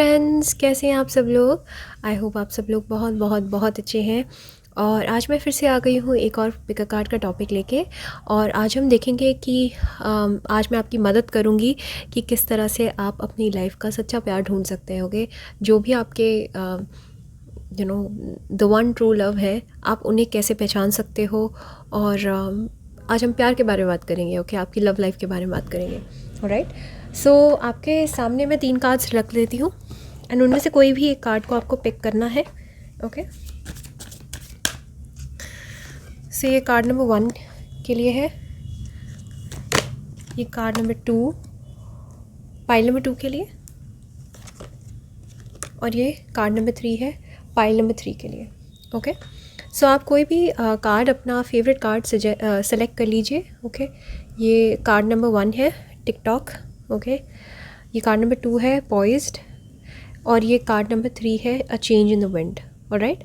Friends, कैसे हैं आप सब लोग। आई होप आप सब लोग बहुत बहुत बहुत अच्छे हैं। और आज मैं फिर से आ गई हूँ एक और पिक अ कार्ड का टॉपिक लेके। और आज हम देखेंगे कि आज मैं आपकी मदद करूँगी कि किस तरह से आप अपनी लाइफ का सच्चा प्यार ढूंढ सकते होगे। जो भी आपके द वन ट्रू लव है, आप उन्हें कैसे पहचान सकते हो। और आज हम प्यार के बारे में बात करेंगे। ओके, आपकी लव लाइफ के बारे में बात करेंगे। ऑलराइट, सो आपके सामने मैं 3 कार्ड्स रख लेती हूँ एंड उनमें से कोई भी एक कार्ड को आपको पिक करना है। ओके, सो ये कार्ड नंबर 1 के लिए है, ये कार्ड नंबर 2 पाइल नंबर 2 के लिए, और ये कार्ड नंबर 3 है पाइल नंबर 3 के लिए। ओके, सो आप कोई भी कार्ड अपना फेवरेट कार्ड सेलेक्ट कर लीजिए। ओके, ये कार्ड नंबर 1 है टिकटॉक। ओके, ये कार्ड नंबर 2 है पॉइज्ड, और ये कार्ड नंबर 3 है a change in the wind. Alright,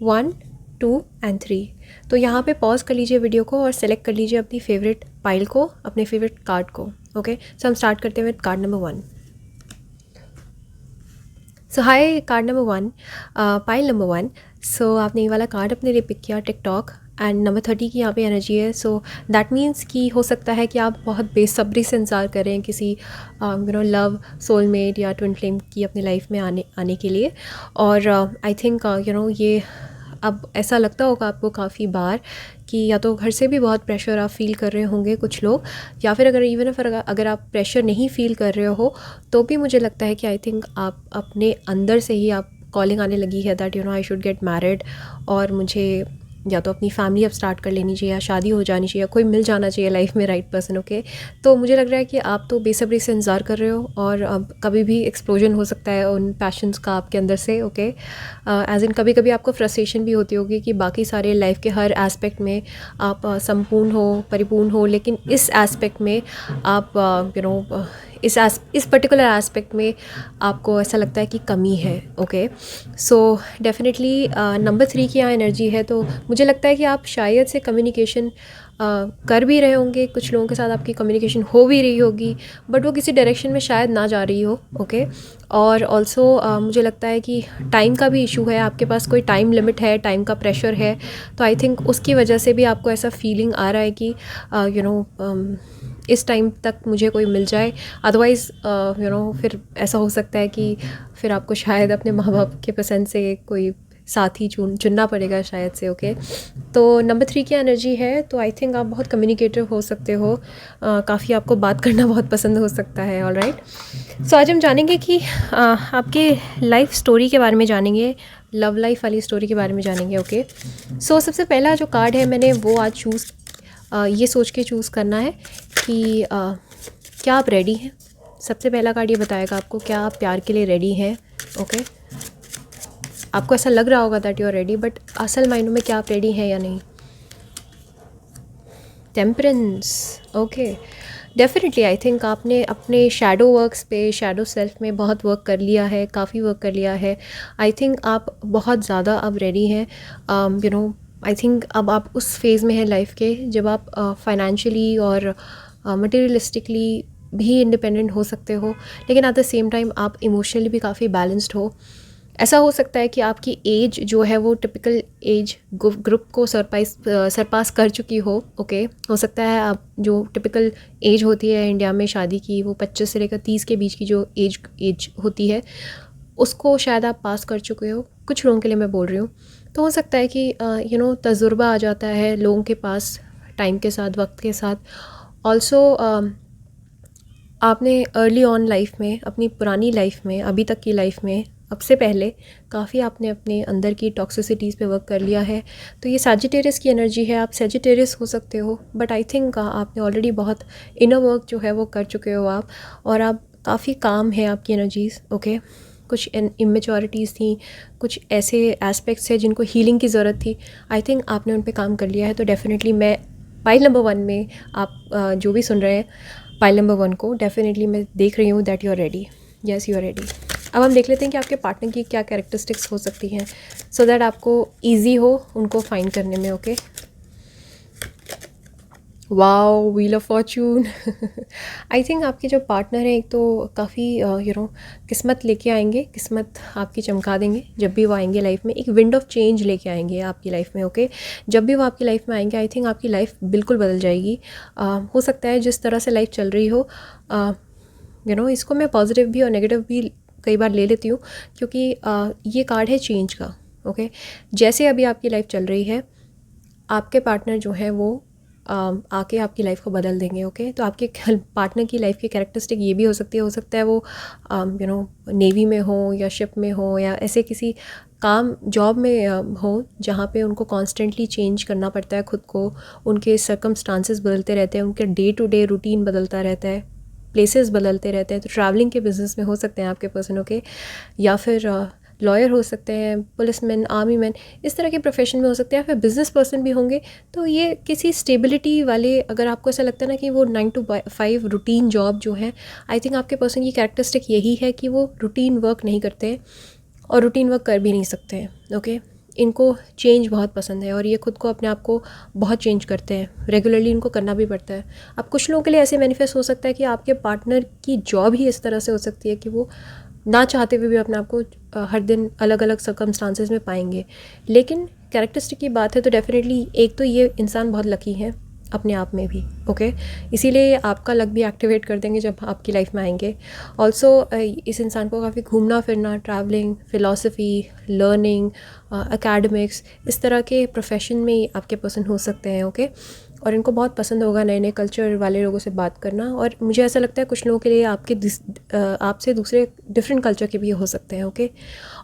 1, 2 and 3। तो यहाँ पे पॉज कर लीजिए वीडियो को और सेलेक्ट कर लीजिए अपनी फेवरेट पाइल को, अपने फेवरेट कार्ड को। ओके, सो हम स्टार्ट करते हैं with card number 1। So hi card number 1, pile number 1। सो आपने ये वाला कार्ड अपने लिए पिक किया टिकटॉक, एंड नंबर 30 की यहाँ पे एनर्जी है। सो दैट मीन्स कि हो सकता है कि आप बहुत बेसब्री से इंतज़ार करें किसी लव सोलमेट या ट्विन फ्लेम की अपनी लाइफ में आने के लिए। और आई थिंक ये अब ऐसा लगता होगा आपको काफ़ी बार कि या तो घर से भी बहुत प्रेशर आप फील कर रहे होंगे कुछ लोग, या फिर अगर आप प्रेशर नहीं फील कर रहे हो तो भी मुझे लगता है कि आई थिंक आप अपने अंदर से ही आप कॉलिंग आने लगी है that I should get married, और मुझे या तो अपनी फैमिली अब स्टार्ट कर लेनी चाहिए, या शादी हो जानी चाहिए, या कोई मिल जाना चाहिए लाइफ में राइट पर्सन। ओके, तो मुझे लग रहा है कि आप तो बेसब्री से इंतज़ार कर रहे हो, और अब कभी भी एक्सप्लोजन हो सकता है उन पैशंस का आपके अंदर से। ओके, एज इन कभी कभी आपको फ्रस्ट्रेशन भी होती होगी कि बाकी सारे लाइफ के हर एस्पेक्ट में आप संपूर्ण हो, परिपूर्ण हो, लेकिन इस एस्पेक्ट में आप इस पर्टिकुलर एस्पेक्ट में आपको ऐसा लगता है कि कमी है। ओके, सो डेफिनेटली नंबर 3 की यहाँ एनर्जी है, तो मुझे लगता है कि आप शायद से कम्युनिकेशन कर भी रहे होंगे, कुछ लोगों के साथ आपकी कम्युनिकेशन हो भी रही होगी, बट वो किसी डायरेक्शन में शायद ना जा रही हो। ओके, और ऑल्सो मुझे लगता है कि टाइम का भी इशू है, आपके पास कोई टाइम लिमिट है, टाइम का प्रेशर है, तो आई थिंक उसकी वजह से भी आपको ऐसा फीलिंग आ रहा है कि इस टाइम तक मुझे कोई मिल जाए, अदरवाइज़ फिर ऐसा हो सकता है कि फिर आपको शायद अपने माँ बाप के पसंद से कोई साथी चुनना पड़ेगा शायद से। ओके, तो नंबर 3 की एनर्जी है, तो आई थिंक आप बहुत कम्युनिकेटिव हो सकते हो, काफ़ी आपको बात करना बहुत पसंद हो सकता है। ऑलराइट, सो आज हम जानेंगे कि आपके लाइफ स्टोरी के बारे में जानेंगे, लव लाइफ वाली स्टोरी के बारे में जानेंगे। ओके, सो सबसे पहला जो कार्ड है मैंने वो आज ये सोच के चूज़ करना है कि क्या आप रेडी हैं। सबसे पहला कार्ड ये बताएगा आपको क्या आप प्यार के लिए रेडी हैं। ओके, आपको ऐसा लग रहा होगा that you are ready, but असल मायनों में क्या आप रेडी हैं या नहीं। Temperance, okay, definitely I think आपने अपने शैडो वर्क्स पे, शैडो सेल्फ में बहुत वर्क कर लिया है, काफ़ी वर्क कर लिया है। आई थिंक आप बहुत ज़्यादा अब रेडी हैं। आई थिंक अब आप उस फेज़ में हैं लाइफ के जब आप फाइनेंशियली और मटेरियलिस्टिकली भी इंडिपेंडेंट हो सकते हो, लेकिन एट द सेम टाइम आप इमोशनली भी काफ़ी बैलेंस्ड हो। ऐसा हो सकता है कि आपकी एज जो है वो टिपिकल एज ग्रुप को सरपास कर चुकी हो। ओके, हो सकता है आप जो टिपिकल एज होती है इंडिया में शादी की, वो 25 से लेकर 30 के बीच की जो एज होती है, उसको शायद आप पास कर चुके हो। कुछ लोगों के लिए मैं बोल रही हूँ, तो हो सकता है कि तजुर्बा आ जाता है लोगों के पास टाइम के साथ, वक्त के साथ। ऑल्सो आपने अर्ली ऑन लाइफ में, अपनी पुरानी लाइफ में, अभी तक की लाइफ में, अब से पहले काफ़ी आपने अपने अंदर की टॉक्सिसिटीज़ पे वर्क कर लिया है। तो ये सैजिटेरियस की एनर्जी है, आप सैजिटेरियस हो सकते हो, बट आई थिंक आपने ऑलरेडी बहुत इनर वर्क जो है वो कर चुके हो आप, और आप काफ़ी काम है आपकी एनर्जीज़। ओके, कुछ इमेच्योरिटीज़ थी, कुछ ऐसे एस्पेक्ट्स हैं जिनको हीलिंग की ज़रूरत थी। आई थिंक आपने उन पे काम कर लिया है। तो डेफिनेटली मैं पाइल नंबर 1 में आप जो भी सुन रहे हैं पाइल नंबर 1 को, डेफिनेटली मैं देख रही हूँ that you are ready. Yes, you are ready. अब हम देख लेते हैं कि आपके पार्टनर की क्या कैरेक्टरिस्टिक्स हो सकती हैं, सो दैट आपको ईजी हो उनको फाइंड करने में। Okay, wow! Wheel of Fortune. I think आपके जो पार्टनर हैं एक तो काफ़ी किस्मत लेके आएँगे, किस्मत आपकी चमका देंगे जब भी वो आएँगे लाइफ़ में, एक विंड ऑफ चेंज लेके आएँगे आपकी लाइफ़ में, ओके? जब भी वो आपकी लाइफ़ में आएँगे आई थिंक आपकी लाइफ़ बिल्कुल बदल जाएगी। हो सकता है जिस तरह से लाइफ़ चल रही हो, इसको मैं पॉज़िटिव भी और नेगेटिव भी कई बार ले लेती हूँ, क्योंकि ये कार्ड है चेंज का, ओके? जैसे अभी आपकी लाइफ़ चल रही है, आपके पार्टनर जो है वो आके आपकी लाइफ को बदल देंगे, ओके? तो आपके पार्टनर की लाइफ की कैरेक्टरिस्टिक ये भी हो सकता है वो नेवी में हो या शिप में हो या ऐसे किसी काम जॉब में हो जहाँ पे उनको कॉन्स्टेंटली चेंज करना पड़ता है खुद को, उनके सर्कमस्टांसेस बदलते रहते हैं, उनके डे टू डे रूटीन बदलता रहता है, प्लेसेस बदलते रहते हैं। तो ट्रैवलिंग के बिज़नेस में हो सकते हैं आपके पर्सन, ओके? या फिर लॉयर हो सकते हैं, पुलिसमैन, आर्मी मैन, इस तरह के प्रोफेशन में हो सकते हैं, या फिर बिजनेस पर्सन भी होंगे। तो ये किसी स्टेबिलिटी वाले, अगर आपको ऐसा लगता है ना कि वो 9 to 5 रूटीन जॉब जो है, आई थिंक आपके पर्सन की कैरेक्टरिस्टिक यही है कि वो रूटीन वर्क नहीं करते हैं और रूटीन वर्क कर भी नहीं सकते हैं, ओके? इनको चेंज बहुत पसंद है और ये खुद को, अपने आप को बहुत चेंज करते हैं, रेगुलरली इनको करना भी पड़ता है। अब कुछ लोगों के लिए ऐसे मैनिफेस्ट हो सकता है कि आपके पार्टनर की जॉब ही इस तरह से हो सकती है कि वो ना चाहते हुए भी अपने आप को हर दिन अलग अलग सर्कमस्टांसेस में पाएंगे। लेकिन कैरेक्टरिस्टिक की बात है तो डेफिनेटली एक तो ये इंसान बहुत लकी है अपने आप में भी, ओके? इसीलिए आपका लक भी एक्टिवेट कर देंगे जब आपकी लाइफ में आएंगे। ऑल्सो इस इंसान को काफ़ी घूमना फिरना, ट्रैवलिंग, फ़िलासफ़ी, लर्निंग, एकेडमिक्स, इस तरह के प्रोफेशन में आपके पर्सन हो सकते हैं, ओके? और इनको बहुत पसंद होगा नए नए कल्चर वाले लोगों से बात करना। और मुझे ऐसा लगता है कुछ लोगों के लिए आपसे दूसरे डिफरेंट कल्चर के भी हो सकते हैं, ओके?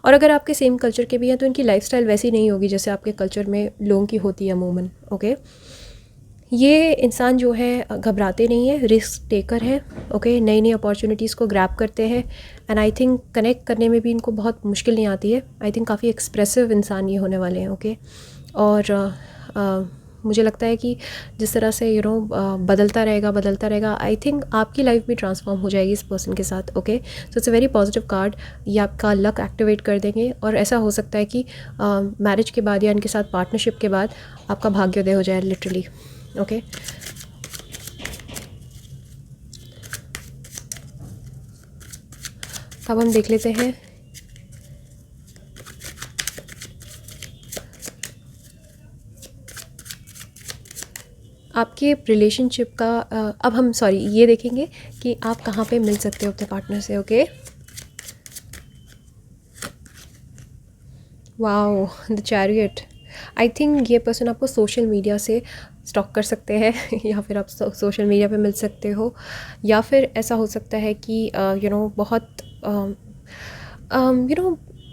और अगर आपके सेम कल्चर के भी हैं तो इनकी लाइफस्टाइल वैसी नहीं होगी जैसे आपके कल्चर में लोगों की होती है अमूमन, ओके? ये इंसान जो है घबराते नहीं है, रिस्क टेकर है, ओके? नई नई अपॉर्चुनिटीज़ को ग्रैब करते हैं एंड आई थिंक कनेक्ट करने में भी इनको बहुत मुश्किल नहीं आती है। आई थिंक काफ़ी एक्सप्रेसिव इंसान ये होने वाले हैं, ओके? और मुझे लगता है कि जिस तरह से बदलता रहेगा, आई थिंक आपकी लाइफ भी ट्रांसफॉर्म हो जाएगी इस पर्सन के साथ, okay? So it's a very positive card. ये आपका लक एक्टिवेट कर देंगे और ऐसा हो सकता है कि मैरिज के बाद या इनके साथ पार्टनरशिप के बाद आपका भाग्योदय हो जाए लिटरली, ओके? अब हम देख लेते हैं आपके रिलेशनशिप का। अब हम ये देखेंगे कि आप कहाँ पे मिल सकते हो अपने पार्टनर से, okay? Wow, the chariot. I think ये पर्सन आपको सोशल मीडिया से स्टॉक कर सकते हैं या फिर आप सोशल मीडिया पे मिल सकते हो, या फिर ऐसा हो सकता है कि बहुत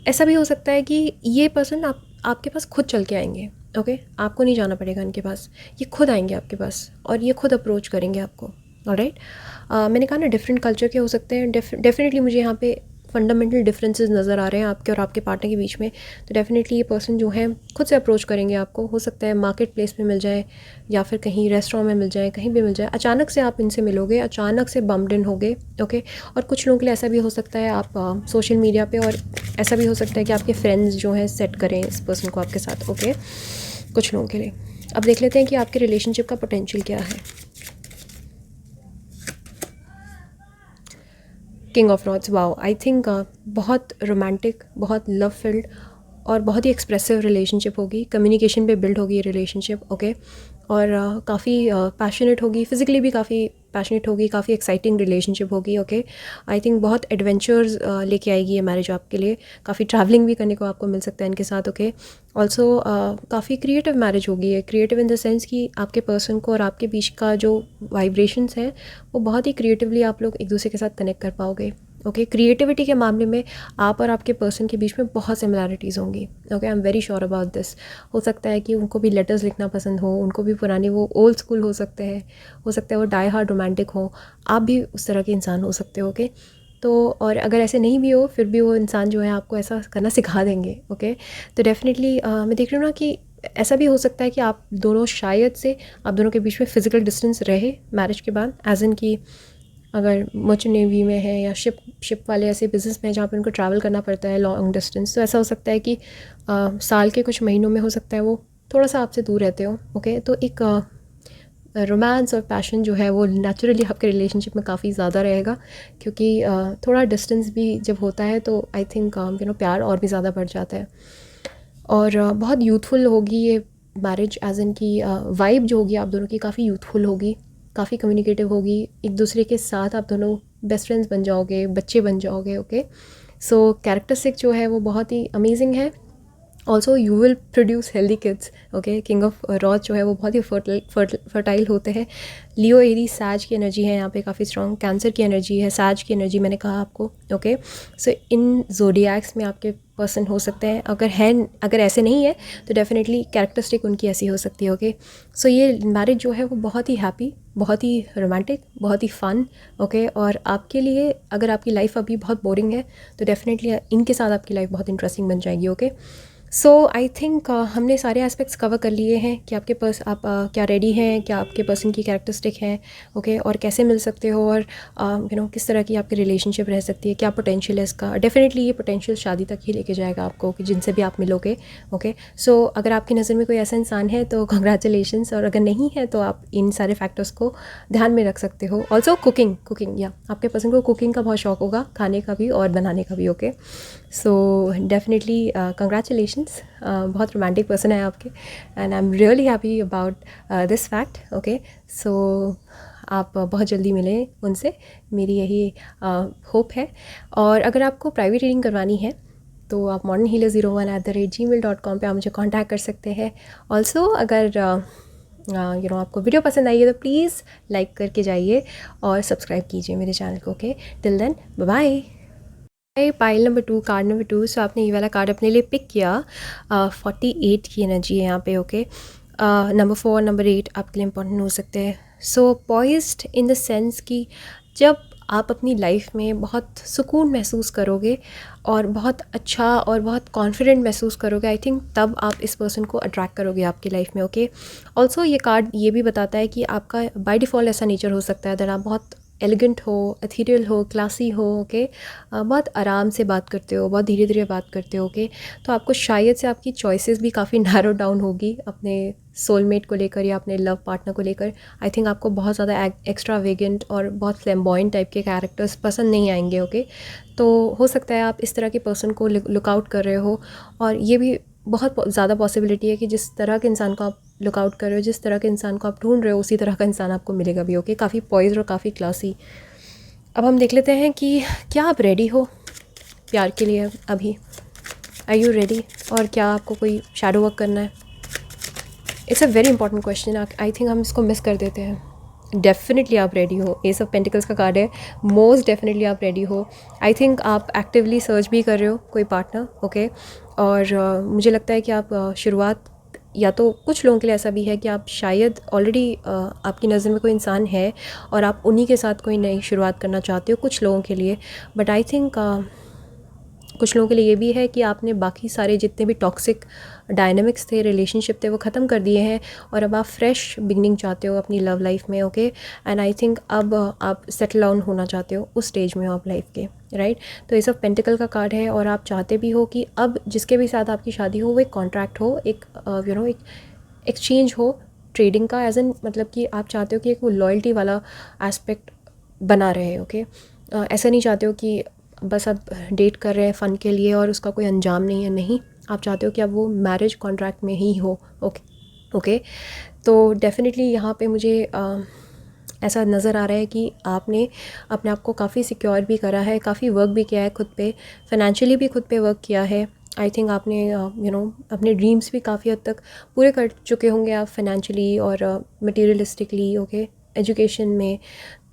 ऐसा भी हो सकता है कि ये पर्सन आपके पास खुद चल के आएंगे, ओके? आपको नहीं जाना पड़ेगा इनके पास, ये खुद आएंगे आपके पास और ये खुद अप्रोच करेंगे आपको, ऑलराइट? मैंने कहा ना डिफरेंट कल्चर के हो सकते हैं। डेफिनेटली मुझे यहाँ पे फंडामेंटल डिफरेंसेस नज़र आ रहे हैं आपके और आपके पार्टनर के बीच में। तो डेफिनेटली ये पर्सन जो है खुद से अप्रोच करेंगे आपको। हो सकता है मार्केट प्लेस में मिल जाए या फिर कहीं रेस्टोरेंट में मिल जाए, कहीं भी मिल जाए। अचानक से आप इनसे मिलोगे, अचानक से बम्प्ड इन होगे, ओके? और कुछ लोगों के लिए ऐसा भी हो सकता है आप सोशल मीडिया पे, और ऐसा भी हो सकता है कि आपके फ्रेंड्स जो हैं सेट करें इस पर्सन को आपके साथ, ओके? कुछ लोगों के लिए। अब देख लेते हैं कि आपके रिलेशनशिप का पोटेंशियल क्या है। King of rods, wow! I think बहुत रोमांटिक, बहुत लव फिल्ड और बहुत ही एक्सप्रेसिव रिलेशनशिप होगी। कम्युनिकेशन पे बिल्ड होगी ये रिलेशनशिप, ओके? और काफ़ी पैशनेट होगी, फिज़िकली भी काफ़ी पैशनेट होगी, काफ़ी एक्साइटिंग रिलेशनशिप होगी, ओके? आई थिंक बहुत एडवेंचर्स लेके आएगी ये मैरिज आपके लिए। काफ़ी ट्रैवलिंग भी करने को आपको मिल सकता है इनके साथ, ओके? ऑल्सो काफ़ी क्रिएटिव मैरिज होगी है। क्रिएटिव इन द सेंस कि आपके पर्सन को और आपके बीच का जो वाइब्रेशंस हैं वो बहुत ही क्रिएटिवली आप लोग एक दूसरे के साथ कनेक्ट कर पाओगे, ओके? क्रिएटिविटी के मामले में आप और आपके पर्सन के बीच में बहुत सिमिलैरिटीज़ होंगी, okay? I am very sure about this. हो सकता है कि उनको भी लेटर्स लिखना पसंद हो, उनको भी पुराने वो ओल्ड स्कूल हो सकते हैं, हो सकता है वो डाई हार्ड रोमांटिक हो, आप भी उस तरह के इंसान हो सकते हो, ओके? तो और अगर ऐसे नहीं भी हो फिर भी वो इंसान जो है आपको ऐसा करना सिखा देंगे, ओके? तो डेफिनेटली मैं देख रही हूँ ना कि ऐसा भी हो सकता है कि आप दोनों शायद से आप दोनों के बीच में फ़िज़िकल डिस्टेंस रहे मैरिज के बाद, एज़ इन कि अगर मर्चेंट नेवी में है या शिप वाले ऐसे बिज़नेस में जहाँ पे उनको ट्रैवल करना पड़ता है लॉन्ग डिस्टेंस, तो ऐसा हो सकता है कि साल के कुछ महीनों में हो सकता है वो थोड़ा सा आपसे दूर रहते हो, ओके? तो एक रोमांस और पैशन जो है वो नेचुरली आपके रिलेशनशिप में काफ़ी ज़्यादा रहेगा, क्योंकि थोड़ा डिस्टेंस भी जब होता है तो आई थिंक प्यार और भी ज़्यादा बढ़ जाता है। और बहुत यूथफुल होगी ये मैरिज, एज इन की वाइब जो होगी आप दोनों की काफ़ी यूथफुल होगी, काफ़ी कम्युनिकेटिव होगी, एक दूसरे के साथ आप दोनों बेस्ट फ्रेंड्स बन जाओगे, बच्चे बन जाओगे। ओके, सो कैरेक्टरिस्टिक जो है वो बहुत ही अमेजिंग है। Also you will produce healthy kids. Okay, King of Wrath जो है वो बहुत ही फर्टाइल होते हैं। लियो एरीज सैज की एनर्जी है यहाँ पे काफ़ी स्ट्रॉन्ग, कैंसर की एनर्जी है, सैज की एनर्जी मैंने कहा आपको। ओके, सो इन जोडियाक्स में आपके पर्सन हो सकते हैं। अगर ऐसे नहीं है तो डेफिनेटली कैरेक्टरिस्टिक उनकी ऐसी हो सकती है। ओके, सो ये मैरिज जो है वो बहुत ही हैप्पी, बहुत ही रोमांटिक, बहुत ही फ़न। ओके, और आपके लिए अगर आपकी लाइफ अभी बहुत बोरिंग है तो डेफिनेटली इनके साथ आपकी लाइफ बहुत इंटरेस्टिंग बन जाएगी। ओके, सो आई थिंक हमने सारे एस्पेक्ट्स कवर कर लिए हैं कि आपके पास आप क्या रेडी हैं, क्या आपके पर्सन की कैरेक्टरिस्टिक हैं। ओके, और कैसे मिल सकते हो, और किस तरह की आपकी रिलेशनशिप रह सकती है, क्या पोटेंशियल है इसका। डेफिनेटली ये पोटेंशियल शादी तक ही लेके जाएगा आपको, कि जिनसे भी आप मिलोगे। ओके, सो अगर आपकी नज़र में कोई ऐसा इंसान है तो कंग्रेचुलेशंस, और अगर नहीं है तो आप इन सारे फैक्टर्स को ध्यान में रख सकते हो। ऑल्सो कुकिंग या आपके पर्सन को कुकिंग का बहुत शौक होगा, खाने का भी और बनाने का भी। ओके, सो डेफिनेटली कंग्रेचुलेशंस, बहुत रोमांटिक पर्सन है आपके, and I am really happy about this fact. Okay, so आप बहुत जल्दी मिलें उनसे, मेरी यही होप है। और अगर आपको प्राइवेट रीडिंग करवानी है तो आप modernhealer01@gmail.com पे आप मुझे कांटेक्ट कर सकते हैं। ऑल्सो अगर आपको वीडियो पसंद आई है तो प्लीज़ लाइक करके जाइए और सब्सक्राइब कीजिए मेरे चैनल को। Okay, till then bye. Pile number 2, card number 2। So आपने ये वाला कार्ड अपने लिए पिक किया। 48 की एनर्जी है यहाँ पे। ओके, नंबर 4, नंबर 8 आपके लिए इंपॉर्टेंट हो सकते हैं। सो पॉइज्ड इन द सेंस कि जब आप अपनी लाइफ में बहुत सुकून महसूस करोगे और बहुत अच्छा और बहुत कॉन्फिडेंट महसूस करोगे, आई थिंक तब आप इस पर्सन को अट्रैक्ट करोगे आपकी लाइफ में। ओके, ऑल्सो ये कार्ड ये भी बताता है कि आपका बाय डिफ़ॉल्ट ऐसा नेचर हो सकता है अगर आप बहुत एलिगेंट हो, एथीरियल हो, क्लासी हो। ओके, बहुत आराम से बात करते हो, बहुत धीरे धीरे बात करते हो। ओके, तो आपको शायद से आपकी चॉइसेस भी काफ़ी नैरो डाउन होगी अपने सोलमेट को लेकर या अपने लव पार्टनर को लेकर। आई थिंक आपको बहुत ज़्यादा एक्स्ट्रावेगेंट और बहुत फ्लैम्बॉयंट टाइप के कैरेक्टर्स पसंद नहीं आएंगे। ओके, तो हो सकता है आप इस तरह के पर्सन को लुक आउट कर रहे हो, और ये भी बहुत ज़्यादा पॉसिबिलिटी है कि जिस तरह के इंसान को आप लुक आउट कर रहे हो, जिस तरह के इंसान को आप ढूंढ रहे हो, उसी तरह का इंसान आपको मिलेगा भी। ओके, काफ़ी पॉइज और काफ़ी क्लासी। अब हम देख लेते हैं कि क्या आप रेडी हो प्यार के लिए अभी। Are you ready? और क्या आपको कोई शैडो वर्क करना है? It's a very important question. I think हम इसको मिस कर देते हैं। डेफिनेटली आप रेडी हो, एस ऑफ पेंटिकल्स का कार्ड है, मोस्ट डेफिनेटली आप रेडी हो। आई थिंक आप एक्टिवली सर्च भी कर रहे हो कोई पार्टनर। ओके, और मुझे लगता है कि आप शुरुआत, या तो कुछ लोगों के लिए ऐसा भी है कि आप शायद ऑलरेडी आपकी नज़र में कोई इंसान है और आप उन्हीं के साथ कोई नई शुरुआत करना चाहते हो, कुछ लोगों के लिए। बट आई थिंक कुछ लोगों के लिए ये भी है कि आपने बाकी सारे जितने भी टॉक्सिक डायनामिक्स थे, रिलेशनशिप थे, वो ख़त्म कर दिए हैं और अब आप फ्रेश बिगनिंग चाहते हो अपनी लव लाइफ में। ओके, एंड आई थिंक अब आप सेटल डाउन होना चाहते हो, उस स्टेज में हो आप लाइफ के, राइट। तो ये सब पेंटिकल का कार्ड है, और आप चाहते भी हो कि अब जिसके भी साथ आपकी शादी हो वो एक कॉन्ट्रैक्ट हो, एक एक एक्सचेंज हो ट्रेडिंग का, एज एन मतलब कि आप चाहते हो कि एक वो लॉयल्टी वाला एस्पेक्ट बना रहे। ओके, ऐसा नहीं चाहते हो कि बस आप डेट कर रहे हैं फ़न के लिए और उसका कोई अंजाम नहीं है। नहीं, आप चाहते हो कि अब वो मैरिज कॉन्ट्रैक्ट में ही हो। ओके, तो डेफिनेटली यहाँ पे मुझे ऐसा नज़र आ रहा है कि आपने अपने आप को काफ़ी सिक्योर भी करा है, काफ़ी वर्क भी किया है खुद पे, फाइनेंशियली भी खुद पे वर्क किया है। आई थिंक आपने अपने ड्रीम्स भी काफ़ी हद तक पूरे कर चुके होंगे आप, फाइनेंशियली और मटीरियलिस्टिकली। ओके, एजुकेशन में।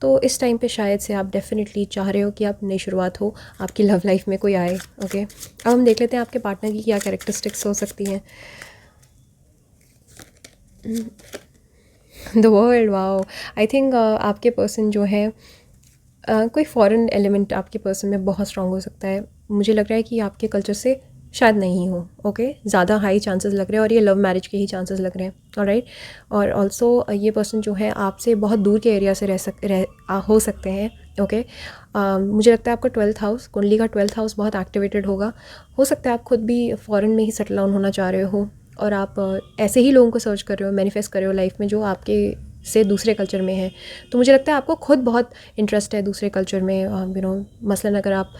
तो इस टाइम पे शायद से आप डेफिनेटली चाह रहे हो कि आप नई शुरुआत हो, आपकी लव लाइफ में कोई आए। ओके, अब हम देख लेते हैं आपके पार्टनर की क्या कैरेक्टरिस्टिक्स हो सकती हैं। The world, wow. I think आपके पर्सन जो है कोई फॉरेन एलिमेंट आपके पर्सन में बहुत स्ट्रांग हो सकता है। मुझे लग रहा है कि आपके कल्चर से शायद नहीं हो। ओके, ज़्यादा हाई चांसेस लग रहे हैं, और ये लव मैरिज के ही चांसेस लग रहे हैं। ऑलराइट, और ऑल्सो ये पर्सन जो है आपसे बहुत दूर के एरिया से हो सकते हैं। ओके, मुझे लगता है आपका 12th हाउस, कुंडली का 12th हाउस बहुत एक्टिवेटेड होगा। हो सकता है आप खुद भी फ़ॉरेन में ही सेटल डाउन होना चाह रहे हो, और आप ऐसे ही लोगों को सर्च कर रहे हो, मैनिफेस्ट कर रहे हो लाइफ में, जो आपके से दूसरे कल्चर में हैं। तो मुझे लगता है आपको खुद बहुत इंटरेस्ट है दूसरे कल्चर में, मसलन अगर आप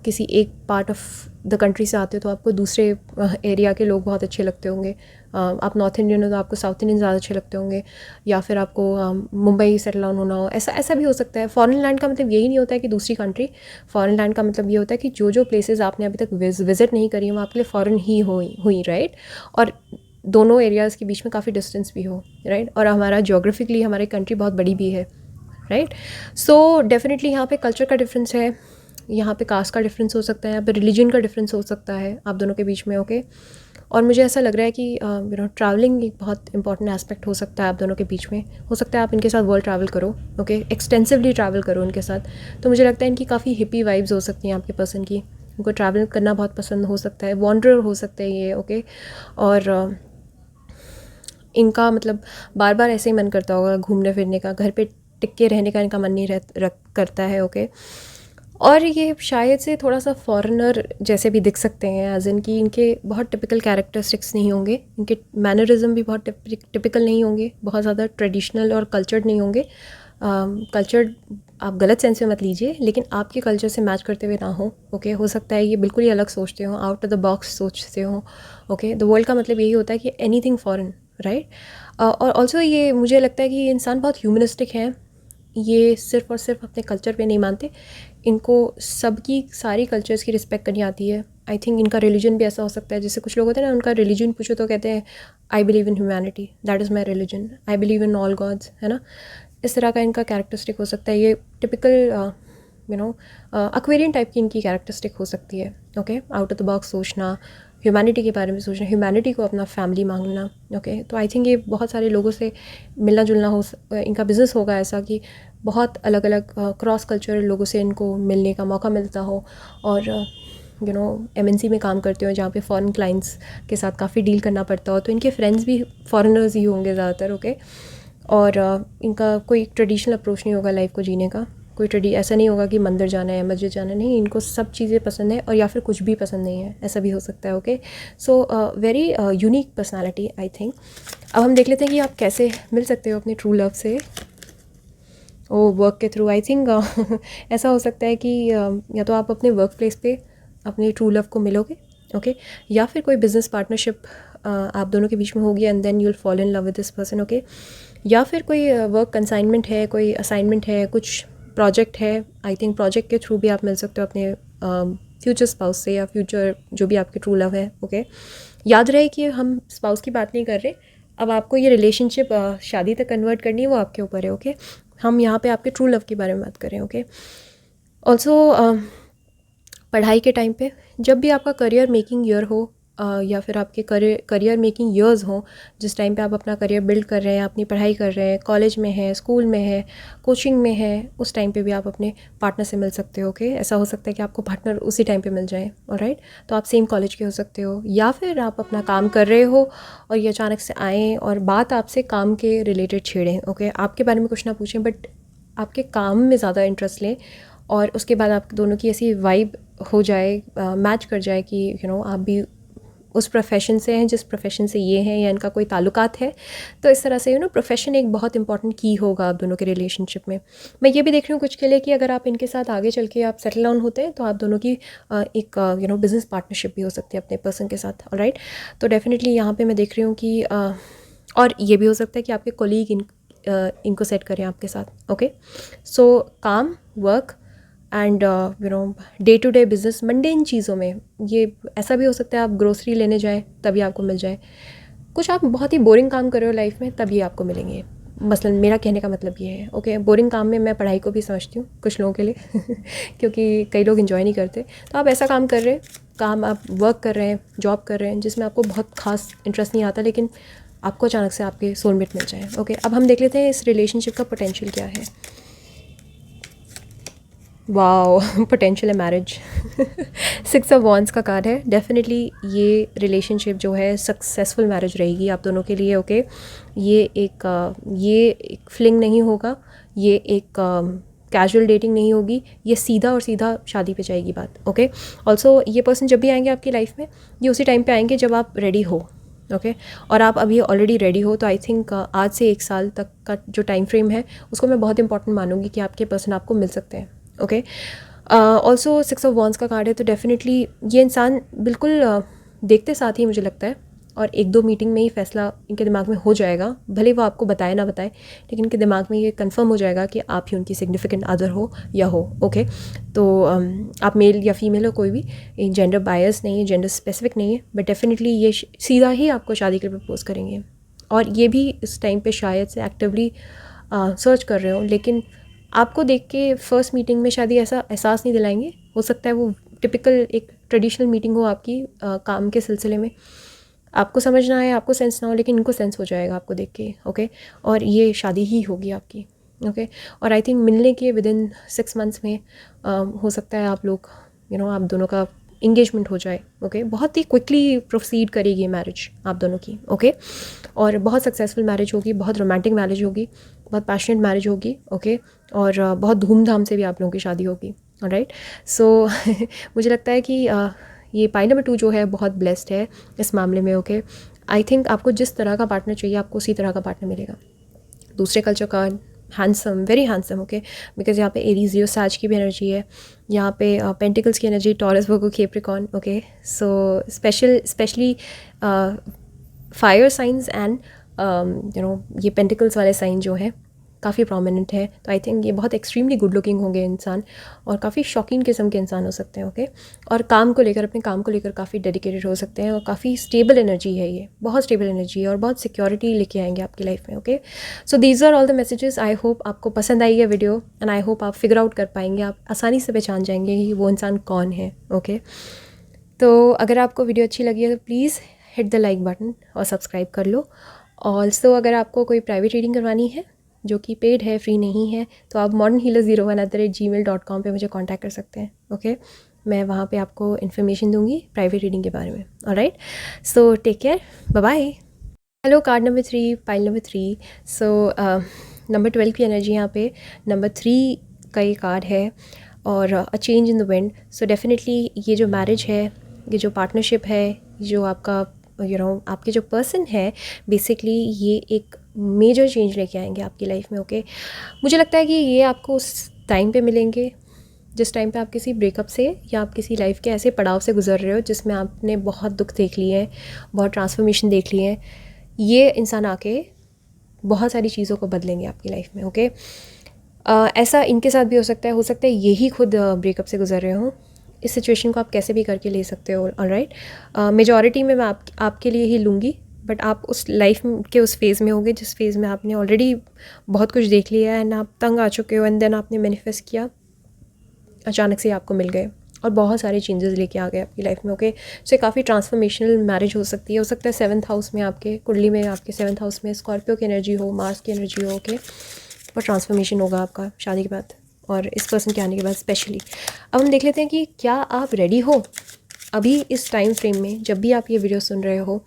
किसी एक पार्ट ऑफ द कंट्री से आते हो तो आपको दूसरे एरिया के लोग बहुत अच्छे लगते होंगे। आप नॉर्थ इंडियन हो तो आपको साउथ इंडियन ज़्यादा अच्छे लगते होंगे, या फिर आपको मुंबई सेटल डाउन होना हो, ऐसा ऐसा भी हो सकता है। फॉरेन लैंड का मतलब यही नहीं होता है कि दूसरी कंट्री, फॉरेन लैंड का मतलब ये होता है कि जो जो प्लेसेस आपने अभी तक विज़िट नहीं करी वो आपके लिए फ़ॉरेन ही हुई, राइट। और दोनों एरियाज़ के बीच में काफ़ी डिस्टेंस भी हो, राइट। और हमारा जोग्राफिकली हमारी कंट्री बहुत बड़ी भी है, राइट। सो डेफिनेटली यहाँ पे कल्चर का डिफरेंस है, यहाँ पे कास्ट का डिफरेंस हो सकता है, यहाँ पे रिलीजन का डिफरेंस हो सकता है आप दोनों के बीच में, ओके। और मुझे ऐसा लग रहा है कि ट्रैवलिंग एक बहुत इंपॉर्टेंट एस्पेक्ट हो सकता है आप दोनों के बीच में। हो सकता है आप इनके साथ वर्ल्ड ट्रैवल करो, ओके, एक्सटेंसिवली ट्रैवल करो उनके साथ। तो मुझे लगता है इनकी काफ़ी हिप्पी वाइब्स हो सकती हैं आपके पर्सन की, उनको ट्रैवल करना बहुत पसंद हो सकता है, वॉन्डरर हो सकते हैं ये, ओके। और इनका मतलब बार बार ऐसे ही मन करता होगा घूमने फिरने का, घर पे टिक के रहने का इनका मन नहीं करता है, ओके। और ये शायद से थोड़ा सा फॉरेनर जैसे भी दिख सकते हैं, एज इन कि इनके बहुत टिपिकल कैरेक्टरिस्टिक्स नहीं होंगे, इनके मैनरिज्म भी बहुत टिपिकल नहीं होंगे, बहुत ज़्यादा ट्रेडिशनल और कल्चर्ड नहीं होंगे। कल्चर्ड आप गलत सेंस में मत लीजिए, लेकिन आपके कल्चर से मैच करते हुए ना हो, ओके। हो सकता है ये बिल्कुल ही अलग सोचते हो, आउट ऑफ द बॉक्स सोचते हो, ओके। द वर्ल्ड का मतलब यही होता है कि एनीथिंग फॉरेन, राइट। और ऑल्सो ये मुझे लगता है कि ये इंसान बहुत ह्यूमनिस्टिक है, ये सिर्फ़ और सिर्फ अपने कल्चर पे नहीं मानते, इनको सबकी सारी कल्चर्स की रिस्पेक्ट करनी आती है। आई थिंक इनका रिलीजन भी ऐसा हो सकता है, जैसे कुछ लोग होते हैं ना, उनका रिलीजन पूछो तो कहते हैं I believe in humanity, that is my religion, I believe in all gods, है ना। इस तरह का इनका कैरेक्टरिस्टिक हो सकता है। ये टिपिकल एक्वेरियन टाइप की इनकी कैरेक्टरिस्टिक हो सकती है, okay. Out of the box सोचना, ह्यूमैनिटी के बारे में सोचना, ह्यूमैनिटी को अपना फैमिली मांगना, ओके। तो आई थिंक ये बहुत सारे लोगों से मिलना जुलना हो, इनका बिज़नेस होगा ऐसा कि बहुत अलग अलग क्रॉस कल्चरल लोगों से इनको मिलने का मौका मिलता हो। और MNC में काम करते हो जहाँ पे फॉरेन क्लाइंट्स के साथ काफ़ी डील करना पड़ता हो, तो इनके फ्रेंड्स भी फॉरेनर्स ही होंगे ज़्यादातर, ओके। और इनका कोई ट्रेडिशनल अप्रोच नहीं होगा लाइफ को जीने का, कोई ऐसा नहीं होगा कि मंदिर जाना है, मस्जिद जाना है, नहीं, इनको सब चीज़ें पसंद है, और या फिर कुछ भी पसंद नहीं है, ऐसा भी हो सकता है, okay. So very unique personality I think. अब हम देख लेते हैं कि आप कैसे मिल सकते हो अपने ट्रू लव से। वर्क के थ्रू आई थिंक ऐसा हो सकता है कि या तो आप अपने वर्क प्लेस पे अपने ट्रू लव को मिलोगे, ओके, या फिर कोई बिज़नेस पार्टनरशिप आप दोनों के बीच में होगी and then you will fall in love with this person, okay. या फिर कोई वर्क कंसाइनमेंट है, कोई असाइनमेंट है, कुछ प्रोजेक्ट है, आई थिंक प्रोजेक्ट के थ्रू भी आप मिल सकते हो अपने फ्यूचर स्पाउस से, या फ्यूचर जो भी आपके ट्रू लव है, ओके। याद रहे कि हम स्पाउस की बात नहीं कर रहे, अब आपको ये रिलेशनशिप शादी तक कन्वर्ट करनी है, वो आपके ऊपर है, ओके। हम यहाँ पे आपके ट्रू लव के बारे में बात कर रहे हैं, ओके। ऑल्सो पढ़ाई के टाइम पे जब भी आपका करियर मेकिंग ईयर हो, या फिर आपके करियर मेकिंग ईयर्स हों, जिस टाइम पे आप अपना करियर बिल्ड कर रहे हैं, अपनी पढ़ाई कर रहे हैं, कॉलेज में है, स्कूल में है, कोचिंग में है, उस टाइम पे भी आप अपने पार्टनर से मिल सकते हो, ओके। ऐसा हो सकता है कि आपको पार्टनर उसी टाइम पे मिल जाए, ऑलराइट। तो आप सेम कॉलेज के हो सकते हो, या फिर आप अपना काम कर रहे हो और ये अचानक से आएँ और बात आपसे काम के रिलेटेड छेड़ें, ओके। आपके बारे में कुछ ना पूछें, बट आपके काम में ज़्यादा इंटरेस्ट लें, और उसके बाद आप दोनों की ऐसी वाइब हो जाए, मैच कर जाए कि आप भी उस प्रोफेशन से हैं जिस प्रोफेशन से ये हैं, या इनका कोई ताल्लुकात है। तो इस तरह से प्रोफेशन एक बहुत इंपॉर्टेंट की होगा आप दोनों के रिलेशनशिप में। मैं ये भी देख रही हूँ कुछ के लिए कि अगर आप इनके साथ आगे चल के आप सेटल डाउन होते हैं तो आप दोनों की एक बिज़नेस पार्टनरशिप भी हो सकती है अपने पर्सन के साथ, ऑलराइट। तो डेफिनेटली यहाँ पे मैं देख रही हूँ कि और ये भी हो सकता है कि आपके कोलीग इनको सेट करें आपके साथ, ओके। सो काम, work and day to day business, mundane चीज़ों में ये ऐसा भी हो सकता है आप ग्रोसरी लेने जाएं तभी आपको मिल जाए, कुछ आप बहुत ही बोरिंग काम कर रहे हो लाइफ में तभी आपको मिलेंगे। मसलन मेरा कहने का मतलब ये है, ओके। बोरिंग काम में मैं पढ़ाई को भी समझती हूँ कुछ लोगों के लिए क्योंकि कई लोग इन्जॉय नहीं करते। तो आप ऐसा काम कर रहे हैं, काम आप वर्क कर रहे हैं, जॉब कर रहे हैं, जिसमें आपको बहुत खास इंटरेस्ट नहीं आता, लेकिन आपको अचानक से आपके सोलमेट मिल जाए, ओके। अब हम देख लेते हैं इस रिलेशनशिप का पोटेंशियल क्या है। वाओ, पोटेंशियल है मैरिज 6 ऑफ वॉन्ड्स का कार्ड है। डेफिनेटली ये रिलेशनशिप जो है सक्सेसफुल मैरिज रहेगी आप दोनों के लिए, ओके। ये एक फ्लिंग नहीं होगा, ये एक कैजुअल डेटिंग नहीं होगी, ये सीधा और सीधा शादी पे जाएगी बात, ओके। ऑल्सो ये पर्सन जब भी आएंगे आपकी लाइफ में, ये उसी टाइम पे आएंगे जब आप रेडी हो, ओके और आप अभी ऑलरेडी रेडी हो, तो आई थिंक आज से 1 साल तक का जो टाइम फ्रेम है उसको मैं बहुत इंपॉर्टेंट मानूंगी कि आपके पर्सन आपको मिल सकते हैं। ओके ऑल्सो 6 ऑफ वॉन्ड्स का कार्ड है, तो डेफिनेटली ये इंसान बिल्कुल देखते साथ ही मुझे लगता है और 1-2 मीटिंग में ही फैसला इनके दिमाग में हो जाएगा, भले वो आपको बताए ना बताए, लेकिन इनके दिमाग में ये कंफर्म हो जाएगा कि आप ही उनकी सिग्निफिकेंट अदर हो या हो। ओके तो आप मेल या फीमेल हो, कोई भी जेंडर बायस नहीं है, जेंडर स्पेसिफिक नहीं है, बट डेफिनेटली ये सीधा ही आपको शादी के लिए प्रपोज करेंगे और ये भी इस टाइम पे शायद से एक्टिवली सर्च कर रहे हो, लेकिन आपको देख के फर्स्ट मीटिंग में शायद ऐसा एहसास नहीं दिलाएंगे। हो सकता है वो टिपिकल एक ट्रेडिशनल मीटिंग हो आपकी काम के सिलसिले में, आपको समझ ना आए, आपको सेंस ना हो, लेकिन इनको सेंस हो जाएगा आपको देख के। ओके और ये शादी ही होगी आपकी। ओके और आई थिंक मिलने के विदिन 6 मंथ्स में हो सकता है आप लोग आप दोनों का इंगेजमेंट हो जाए। ओके बहुत ही क्विकली प्रोसीड करेगी मैरिज आप दोनों की। ओके और बहुत सक्सेसफुल मैरिज होगी, बहुत रोमांटिक मैरिज होगी, बहुत पैशनेट मैरिज होगी। ओके और बहुत धूमधाम से भी आप लोगों की शादी होगी। ऑलराइट सो मुझे लगता है कि ये पाई नंबर 2 जो है बहुत ब्लेस्ड है इस मामले में। ओके आई थिंक आपको जिस तरह का पार्टनर चाहिए आपको उसी तरह का पार्टनर मिलेगा। दूसरे कल्चर का, handsome, very handsome. Okay because यहाँ पे एरीज लियो साज की भी एनर्जी है, यहाँ पे पेंटिकल्स की energy, Taurus Virgo Capricorn. Okay so specially fire science and ये पेंटिकल्स वाले साइन जो है काफ़ी प्रोमिनेंट है, तो आई थिंक ये बहुत एक्सट्रीमली गुड लुकिंग होंगे इंसान और काफ़ी शॉकिंग किस्म के इंसान हो सकते हैं। ओके और काम को लेकर, अपने काम को लेकर काफ़ी डेडिकेटेड हो सकते हैं और काफ़ी स्टेबल एनर्जी है, ये बहुत स्टेबल एनर्जी है और बहुत सिक्योरिटी लेके आएंगे आपकी लाइफ में। Okay so these are all the messages. I hope आपको पसंद आई है वीडियो एंड आई होप आप फिगर आउट कर पाएंगे, आप आसानी से पहचान जाएंगे कि वो इंसान कौन है। ओके तो अगर आपको वीडियो अच्छी लगी है तो please hit the like button और सब्सक्राइब कर लो। ऑल्सो अगर आपको कोई प्राइवेट रीडिंग करवानी है जो कि पेड है, फ्री नहीं है, तो आप modernhealer01@gmail.com पे मुझे कांटेक्ट कर सकते हैं। ओके मैं वहाँ पे आपको इन्फॉर्मेशन दूंगी प्राइवेट रीडिंग के बारे में। Alright so take care, bye bye. Hello card number 3, pile number 3। So number 12 की एनर्जी यहाँ पे नंबर 3 का ये कार्ड है और a change in the wind. So definitely ये जो मैरिज है, ये जो पार्टनरशिप है, जो आपका आपके जो पर्सन है, बेसिकली ये एक मेजर चेंज लेके आएंगे आपकी लाइफ में। ओके मुझे लगता है कि ये आपको उस टाइम पे मिलेंगे जिस टाइम पे आप किसी ब्रेकअप से या आप किसी लाइफ के ऐसे पड़ाव से गुजर रहे हो जिसमें आपने बहुत दुख देख लिए हैं, बहुत ट्रांसफॉर्मेशन देख लिए हैं। ये इंसान आके बहुत सारी चीज़ों को बदलेंगे आपकी लाइफ में। ओके ऐसा इनके साथ भी हो सकता है यही खुद ब्रेकअप से गुजर रहे हों। इस सिचुएशन को आप कैसे भी करके ले सकते हो। ऑलराइट मेजॉरिटी में मैं आपके लिए ही लूँगी, बट आप उस लाइफ के उस फेज़ में होंगे जिस फेज़ में आपने ऑलरेडी बहुत कुछ देख लिया है एंड आप तंग आ चुके हो, एंड देन आपने मैनिफेस्ट किया, अचानक से आपको मिल गए और बहुत सारे चेंजेस लेके आ गए आपकी लाइफ में। ओके सो काफ़ी ट्रांसफॉर्मेशनल मैरिज हो सकती है। हो सकता है 7th हाउस में, आपके कुंडली में, आपके 7th हाउस में स्कॉर्पियो की एनर्जी हो, मार्स की एनर्जी हो। ओके और ट्रांसफॉर्मेशन होगा आपका शादी के बाद और इस पर्सन के आने के बाद स्पेशली। अब हम देख लेते हैं कि क्या आप रेडी हो अभी इस टाइम फ्रेम में। जब भी आप ये वीडियो सुन रहे हो,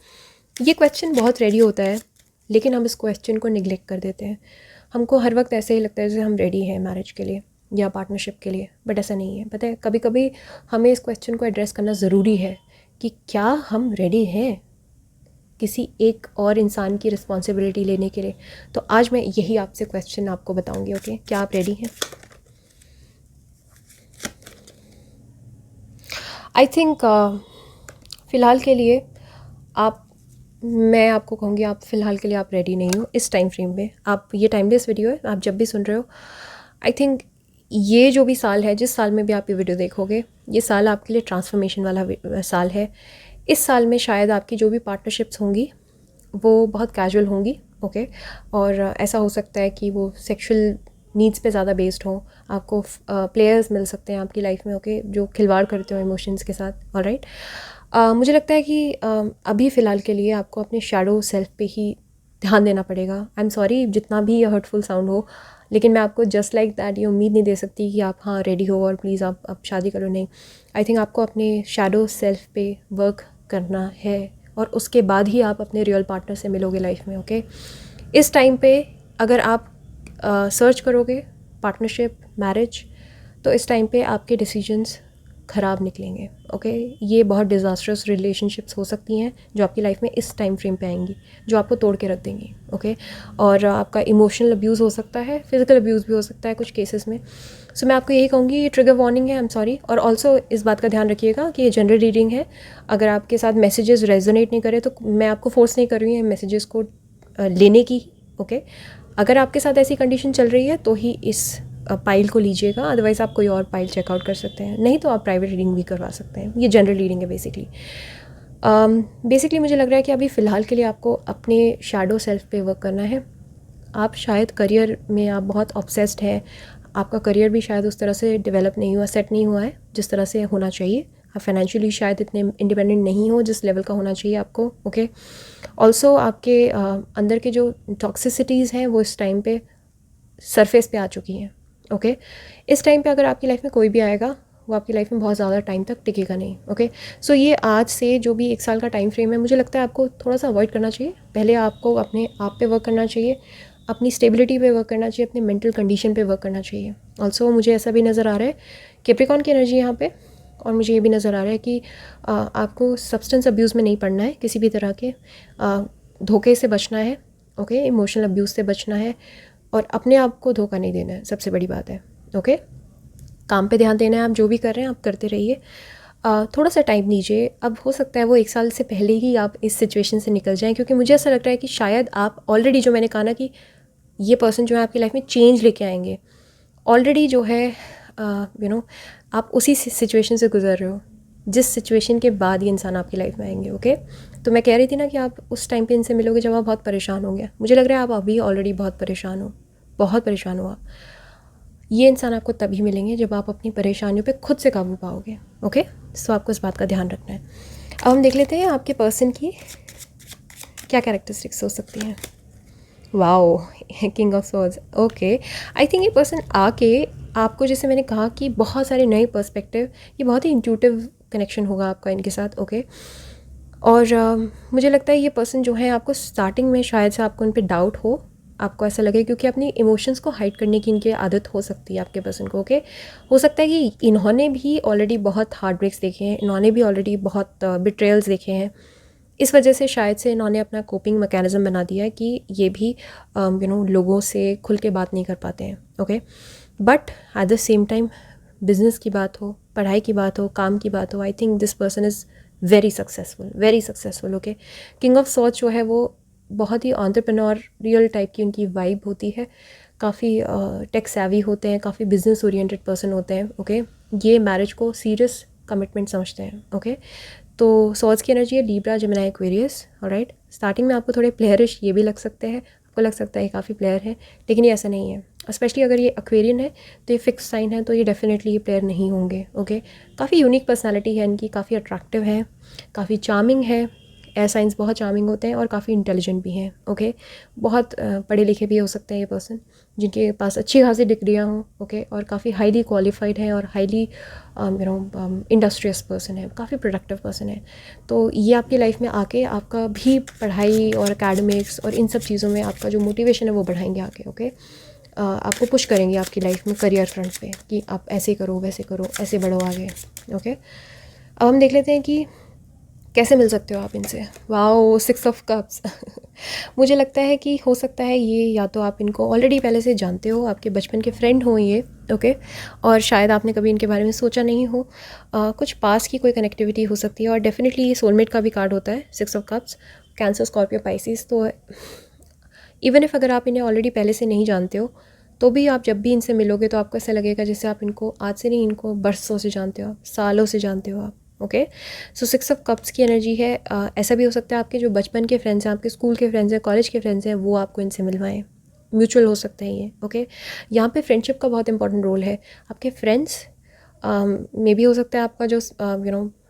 ये क्वेश्चन बहुत रेडी होता है, लेकिन हम इस क्वेश्चन को निगलेक्ट कर देते हैं। हमको हर वक्त ऐसे ही लगता है जैसे हम रेडी हैं मैरिज के लिए या पार्टनरशिप के लिए, बट ऐसा नहीं है। पता है कभी कभी हमें इस क्वेश्चन को एड्रेस करना ज़रूरी है कि क्या हम रेडी हैं किसी एक और इंसान की रिस्पॉन्सिबिलिटी लेने के लिए। तो आज मैं यही आपसे क्वेश्चन आपको बताऊंगी। ओके क्या आप रेडी हैं? आई थिंक फ़िलहाल के लिए मैं आपको कहूँगी आप फ़िलहाल के लिए आप रेडी नहीं हो इस टाइम फ्रेम में। आप ये टाइमलेस वीडियो है, आप जब भी सुन रहे हो, आई थिंक ये जो भी साल है, जिस साल में भी आप ये वीडियो देखोगे, ये साल आपके लिए ट्रांसफॉर्मेशन वाला साल है। इस साल में शायद आपकी जो भी पार्टनरशिप्स होंगी वो बहुत कैजुअल होंगी। ओके और ऐसा हो सकता है कि वो सेक्सुअल नीड्स पे ज़्यादा बेस्ड हो। आपको प्लेयर्स मिल सकते हैं आपकी लाइफ में। ओके जो खिलवाड़ करते हो इमोशंस के साथ। ऑलराइट मुझे लगता है कि अभी फ़िलहाल के लिए आपको अपने शैडो सेल्फ पे ही ध्यान देना पड़ेगा। आई एम सॉरी जितना भी ये हर्टफुल साउंड हो, लेकिन मैं आपको जस्ट लाइक दैट ये उम्मीद नहीं दे सकती कि आप हाँ रेडी हो और प्लीज़ आप अब शादी करो। नहीं, आई थिंक आपको अपने शैडो सेल्फ पे वर्क करना है और उसके बाद ही आप अपने रियल पार्टनर से मिलोगे लाइफ में। ओके इस टाइम पे अगर आप सर्च करोगे पार्टनरशिप, मैरिज, तो इस टाइम पे आपके डिसीजंस ख़राब निकलेंगे। ओके, ये बहुत डिज़ास्ट्रस रिलेशनशिप्स हो सकती हैं जो आपकी लाइफ में इस टाइम फ्रेम पे आएंगी, जो आपको तोड़ के रख देंगी। ओके, और आपका इमोशनल अब्यूज़ हो सकता है, फिजिकल अब्यूज़ भी हो सकता है कुछ केसेस में। सो मैं आपको यही कहूँगी, ये ट्रिगर वार्निंग है, आई एम सॉरी। और ऑल्सो इस बात का ध्यान रखिएगा कि ये जनरल रीडिंग है। अगर आपके साथ मैसेजेस रेजोनेट नहीं करे तो मैं आपको फोर्स नहीं कर रही हूँ मैसेजेस को लेने की। ओके, अगर आपके साथ ऐसी कंडीशन चल रही है तो ही इस पाइल को लीजिएगा, अदरवाइज़ आप कोई और पाइल चेकआउट कर सकते हैं, नहीं तो आप प्राइवेट रीडिंग भी करवा सकते हैं। ये जनरल रीडिंग है बेसिकली। बेसिकली मुझे लग रहा है कि अभी फ़िलहाल के लिए आपको अपने शैडो सेल्फ पे वर्क करना है। आप शायद करियर में आप बहुत ऑब्सेस्ड हैं, आपका करियर भी शायद उस तरह से डेवलप नहीं हुआ, सेट नहीं हुआ है जिस तरह से होना चाहिए। आप फाइनेंशियली शायद इतने इंडिपेंडेंट नहीं हो जिस लेवल का होना चाहिए आपको। ओके, ऑल्सो आपके अंदर के जो टॉक्सिसिटीज़ हैं वो इस टाइम पे सरफेस पे आ चुकी हैं। ओके, इस टाइम पे अगर आपकी लाइफ में कोई भी आएगा वो आपकी लाइफ में बहुत ज़्यादा टाइम तक टिकेगा नहीं। ओके, सो ये आज से जो भी 1 साल का टाइम फ्रेम है, मुझे लगता है आपको थोड़ा सा अवॉइड करना चाहिए। पहले आपको अपने आप पे वर्क करना चाहिए, अपनी स्टेबिलिटी पे वर्क करना चाहिए, अपने मेंटल कंडीशन पे वर्क करना चाहिए। ऑल्सो मुझे ऐसा भी नज़र आ रहा है कैप्रिकॉर्न की एनर्जी यहाँ पे, और मुझे ये भी नज़र आ रहा है कि आपको सब्सटेंस अब्यूज़ में नहीं पड़ना है, किसी भी तरह के धोखे से बचना है। ओके, इमोशनल अब्यूज़ से बचना है और अपने आप को धोखा नहीं देना है, सबसे बड़ी बात है। ओके, काम पे ध्यान देना है, आप जो भी कर रहे हैं आप करते रहिए। थोड़ा सा टाइम लीजिए, अब हो सकता है वो 1 साल से पहले ही आप इस सिचुएशन से निकल जाएं, क्योंकि मुझे ऐसा लग रहा है कि शायद आप ऑलरेडी, जो मैंने कहा ना कि ये पर्सन जो है आपकी लाइफ में चेंज लेके आएंगे, ऑलरेडी जो है आप उसी सिचुएशन से गुजर रहे हो जिस सिचुएशन के बाद ये इंसान आपकी लाइफ में आएंगे। ओके, तो मैं कह रही थी ना कि आप उस टाइम पे इनसे मिलोगे जब आप बहुत परेशान होंगे। मुझे लग रहा है आप अभी ऑलरेडी बहुत परेशान हो, बहुत परेशान हो आप। ये इंसान आपको तभी मिलेंगे जब आप अपनी परेशानियों पे खुद से काबू पाओगे। ओके, सो आपको इस बात का ध्यान रखना है। अब हम देख लेते हैं आपके पर्सन की क्या कैरेक्टरिस्टिक्स हो सकती हैं। Wow, king of swords. Okay, I think ये पर्सन आके आपको, जैसे मैंने कहा कि बहुत सारे नए पर्सपेक्टिव, ये बहुत ही इंट्यूटिव कनेक्शन होगा आपका इनके साथ। ओके, और मुझे लगता है ये पर्सन जो है आपको स्टार्टिंग में शायद से आपको उन पर डाउट हो, आपको ऐसा लगे, क्योंकि अपनी इमोशंस को हाइड करने की इनकी आदत हो सकती है आपके पर्सन को। ओके, हो सकता है कि इन्होंने भी ऑलरेडी बहुत हार्ट ब्रेक्स देखे हैं, इन्होंने भी ऑलरेडी बहुत बिट्रेयल्स देखे हैं। इस वजह से शायद से इन्होंने अपना कोपिंग मैकेनिज़्म बना दिया है कि ये भी लोगों से खुल के बात नहीं कर पाते हैं। Okay, but at the same time business की बात हो, पढ़ाई की बात हो, काम की बात हो, I think this person is very successful, very successful. Okay, King of swords जो है वो बहुत ही एंटरप्रेन्योरियल टाइप की उनकी वाइब होती है, काफ़ी टेक सैवी होते हैं, काफ़ी बिजनेस ओरिएंटेड पर्सन होते हैं। ओके, ये मैरिज को सीरियस कमिटमेंट समझते हैं। ओके, तो स्वॉर्ड्स की एनर्जी है Libra, Gemini, Aquarius. Alright, starting में आपको थोड़े प्लेयरिश ये भी लग सकते हैं, आपको लग सकता है काफ़ी प्लेयर है, लेकिन ये ऐसा नहीं है। स्पेशली अगर ये एक्वेरियन है तो ये फिक्स साइन है, तो ये डेफिनेटली ये प्लेयर नहीं होंगे। ओके, काफ़ी यूनिक पर्सनालिटी है इनकी, काफ़ी अट्रैक्टिव है, काफ़ी चार्मिंग है। एयर साइंस बहुत चार्मिंग होते हैं और काफ़ी इंटेलिजेंट भी हैं। ओके, बहुत पढ़े लिखे भी हो सकते हैं ये पर्सन, जिनके पास अच्छी खासी डिग्रियाँ हों। ओके, और काफ़ी हाईली क्वालिफाइड हैं और हाईली इंडस्ट्रियस पर्सन है, काफ़ी प्रोडक्टिव पर्सन है। तो ये आपकी लाइफ में आके आपका भी पढ़ाई और एकेडमिक्स और इन सब चीज़ों में आपका जो मोटिवेशन है वो बढ़ाएंगे आके। ओके, आपको पुश करेंगे आपकी लाइफ में करियर फ्रंट पे कि आप ऐसे करो, वैसे करो, ऐसे बढ़ो आगे। ओके, अब हम देख लेते हैं कि कैसे मिल सकते हो आप इनसे। Wow, 6 of cups. मुझे लगता है कि हो सकता है ये या तो आप इनको ऑलरेडी पहले से जानते हो, आपके बचपन के फ्रेंड हो ये। ओके, और शायद आपने कभी इनके बारे में सोचा नहीं हो। कुछ पास की कोई कनेक्टिविटी हो सकती है, और डेफिनेटली ये सोलमेट का भी कार्ड होता है, 6 of cups, cancer, Scorpio, Pisces. तो इवन इफ़ अगर आप इन्हें ऑलरेडी पहले से नहीं जानते हो तो भी आप जब भी इनसे मिलोगे तो आपको ऐसा लगेगा जैसे आप इनको आज से नहीं, इनको बरसों से जानते हो, आप सालों से जानते हो आप। ओके, सो 6 ऑफ कप्स की एनर्जी है। ऐसा भी हो सकता है आपके जो बचपन के फ्रेंड्स हैं, आपके स्कूल के फ्रेंड्स हैं, कॉलेज के फ्रेंड्स हैं, वो आपको इनसे मिलवाएं। म्यूचुअल हो सकते हैं ये। ओके, यहाँ पे फ्रेंडशिप का बहुत इंपॉर्टेंट रोल है। आपके फ्रेंड्स मे भी हो सकता है आपका जो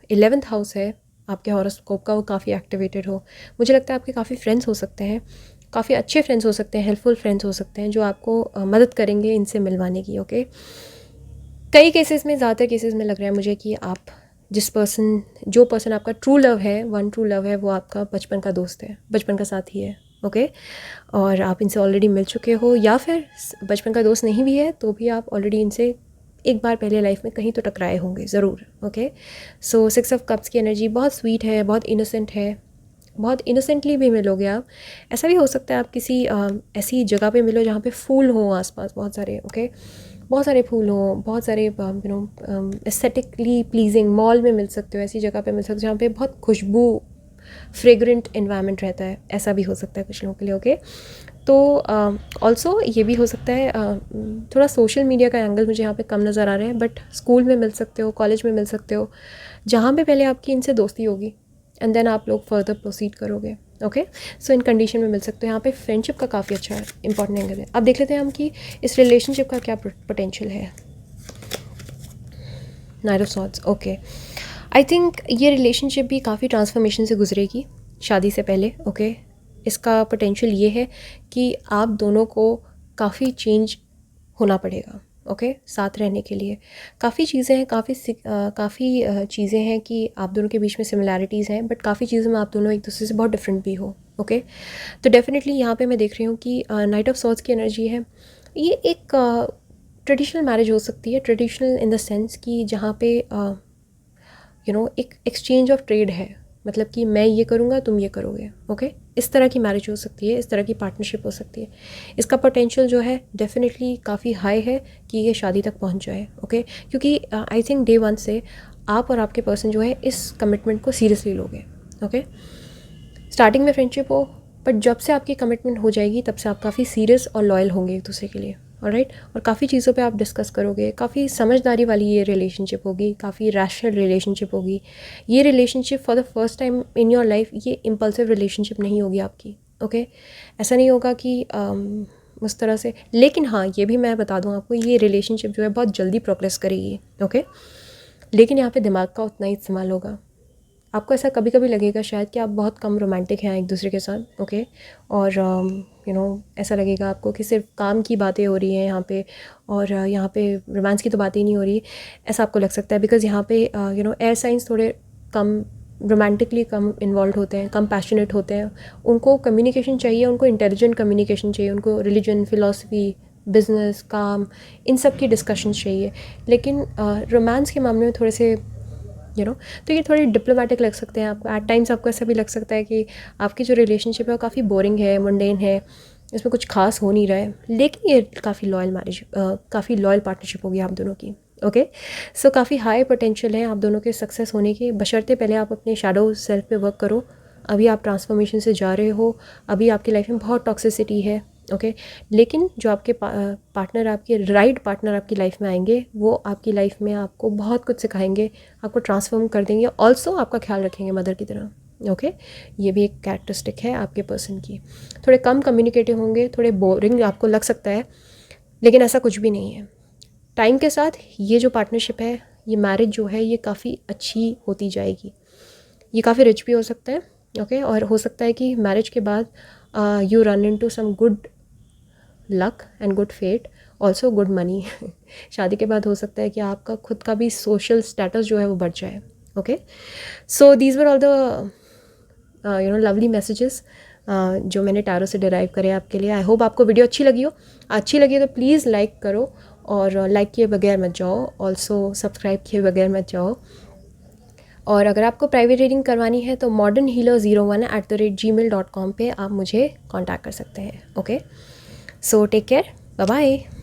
11th हाउस है आपके हॉरोस्कोप का, वो काफ़ी एक्टिवेटेड हो। मुझे लगता है आपके काफ़ी फ्रेंड्स हो सकते हैं, काफ़ी अच्छे फ्रेंड्स हो सकते हैं, हेल्पफुल फ्रेंड्स हो सकते हैं, जो आपको मदद करेंगे इनसे मिलवाने की। ओके, कई केसेस में, ज़्यादातर केसेस में लग रहा है मुझे कि आप जो पर्सन आपका ट्रू लव है, वन ट्रू लव है, वो आपका बचपन का दोस्त है, बचपन का साथी है। ओके, और आप इनसे ऑलरेडी मिल चुके हो, या फिर बचपन का दोस्त नहीं भी है तो भी आप ऑलरेडी इनसे एक बार पहले लाइफ में कहीं तो टकराए होंगे ज़रूर। ओके, सो 6 ऑफ कप्स की एनर्जी बहुत स्वीट है, बहुत इनोसेंट है, बहुत इनोसेंटली भी मिलोगे आप। ऐसा भी हो सकता है आप किसी ऐसी जगह पे मिलो जहाँ पे फूल हों आसपास बहुत सारे। ओके, बहुत सारे फूल हों, बहुत सारे एस्थेटिकली प्लीजिंग, मॉल में मिल सकते हो, ऐसी जगह पे मिल सकते हो जहाँ पे बहुत खुशबू, फ्रेग्रेंट एनवायरनमेंट रहता है। ऐसा भी हो सकता है कुछ लोगों के लिए। ओके, तो ऑल्सो ये भी हो सकता है थोड़ा सोशल मीडिया का एंगल मुझे यहाँ पे कम नज़र आ रहा है, बट स्कूल में मिल सकते हो, कॉलेज में मिल सकते हो, जहाँ पे पहले आपकी इनसे दोस्ती होगी एंड देन आप लोग फर्दर प्रोसीड करोगे। ओके, सो इन कंडीशन में मिल सकते हो। यहाँ पे फ्रेंडशिप का काफ़ी अच्छा इंपॉर्टेंट एंगल है। अब देख लेते हैं हम कि इस रिलेशनशिप का क्या पोटेंशियल है। Night of swords. Okay, I think ये रिलेशनशिप भी काफ़ी ट्रांसफॉर्मेशन से गुजरेगी शादी से पहले। ओके, इसका पोटेंशियल ये है कि आप दोनों को काफ़ी चेंज होना पड़ेगा। ओके, साथ रहने के लिए काफ़ी चीज़ें हैं, काफ़ी चीज़ें हैं कि आप दोनों के बीच में सिमिलैरिटीज़ हैं, बट काफ़ी चीज़ों में आप दोनों एक दूसरे से बहुत डिफरेंट भी हो। ओके, तो डेफिनेटली यहाँ पे मैं देख रही हूँ कि नाइट ऑफ सॉर्ड्स की एनर्जी है। ये एक ट्रेडिशनल मैरिज हो सकती है, ट्रेडिशनल इन द सेंस कि जहाँ पे एक एक्सचेंज ऑफ ट्रेड है, मतलब कि मैं ये करूँगा तुम ये करोगे। ओके, इस तरह की मैरिज हो सकती है, इस तरह की पार्टनरशिप हो सकती है। इसका पोटेंशियल जो है डेफिनेटली काफ़ी हाई है कि ये शादी तक पहुंच जाए। ओके, क्योंकि आई थिंक डे 1 से आप और आपके पर्सन जो है इस कमिटमेंट को सीरियसली लोगे। ओके, स्टार्टिंग में फ्रेंडशिप हो, बट जब से आपकी कमिटमेंट हो जाएगी तब से आप काफ़ी सीरियस और लॉयल होंगे एक दूसरे के लिए। ऑलराइट, और काफ़ी चीज़ों पे आप डिस्कस करोगे, काफ़ी समझदारी वाली ये रिलेशनशिप होगी, काफ़ी रैशनल रिलेशनशिप होगी। ये relationship for the first time in your life ये इम्पल्सिव रिलेशनशिप नहीं होगी आपकी। ओके, ऐसा नहीं होगा कि उस तरह से। लेकिन हाँ, ये भी मैं बता दूँ आपको, ये रिलेशनशिप जो है बहुत जल्दी प्रोग्रेस करेगी। ओके, लेकिन यहाँ पे दिमाग का उतना ही इस्तेमाल होगा। आपको ऐसा कभी कभी लगेगा शायद कि आप बहुत कम रोमांटिक हैं एक दूसरे के साथ। ओके, और ऐसा लगेगा आपको कि सिर्फ काम की बातें हो रही हैं यहाँ पे, और यहाँ पे रोमांस की तो बात ही नहीं हो रही, ऐसा आपको लग सकता है। बिकॉज़ यहाँ पे एयर साइंस थोड़े कम रोमांटिकली कम इन्वॉल्व होते हैं, कम पैशनेट होते हैं। उनको कम्युनिकेशन चाहिए, उनको इंटेलिजेंट कम्युनिकेशन चाहिए, उनको रिलीजन, फ़िलासफ़ी, बिज़नेस, काम, इन सब की डिस्कशन चाहिए। लेकिन रोमांस के मामले में थोड़े से तो ये थोड़ी डिप्लोमेटिक लग सकते हैं आपको। एट टाइम्स आपको ऐसा भी लग सकता है कि आपकी जो रिलेशनशिप है वो काफ़ी बोरिंग है, मुंडेन है, इसमें कुछ खास हो नहीं रहा है। लेकिन ये काफ़ी लॉयल काफ़ी लॉयल पार्टनरशिप होगी आप दोनों की। ओके, सो काफ़ी हाई पोटेंशियल है आप दोनों के सक्सेस होने की, बशर्ते पहले आप अपने शैडो सेल्फ पे वर्क करो। अभी आप ट्रांसफॉर्मेशन से जा रहे हो, अभी आपकी लाइफ में बहुत टॉक्सिसिटी है। ओके, लेकिन जो आपके पार्टनर, आपके राइट पार्टनर आपकी लाइफ में आएंगे, वो आपकी लाइफ में आपको बहुत कुछ सिखाएंगे, आपको ट्रांसफॉर्म कर देंगे, ऑल्सो आपका ख्याल रखेंगे मदर की तरह। ओके, ये भी एक कैरेक्टरिस्टिक है आपके पर्सन की। थोड़े कम कम्युनिकेटिव होंगे, थोड़े बोरिंग आपको लग सकता है, लेकिन ऐसा कुछ भी नहीं है। टाइम के साथ ये जो पार्टनरशिप है, ये मैरिज जो है, ये काफ़ी अच्छी होती जाएगी। ये काफ़ी रिच भी हो सकता है। ओके, और हो सकता है कि मैरिज के बाद you run into some good luck and good fate, also good money. शादी के बाद हो सकता है कि आपका खुद का भी सोशल स्टेटस जो है वो बढ़ जाए। Okay, so these were all the lovely messages जो मैंने टैरो से डिराइव करे आपके लिए। आई होप आपको वीडियो अच्छी लगी हो। अच्छी लगी तो प्लीज़ लाइक करो, और लाइक किए बगैर मत जाओ, ऑल्सो सब्सक्राइब किए बगैर मत जाओ। और अगर आपको प्राइवेट रीडिंग करवानी है तो modernhealer01@gmail.com पे आप मुझे कांटेक्ट कर सकते हैं। Okay, so take care, bye bye.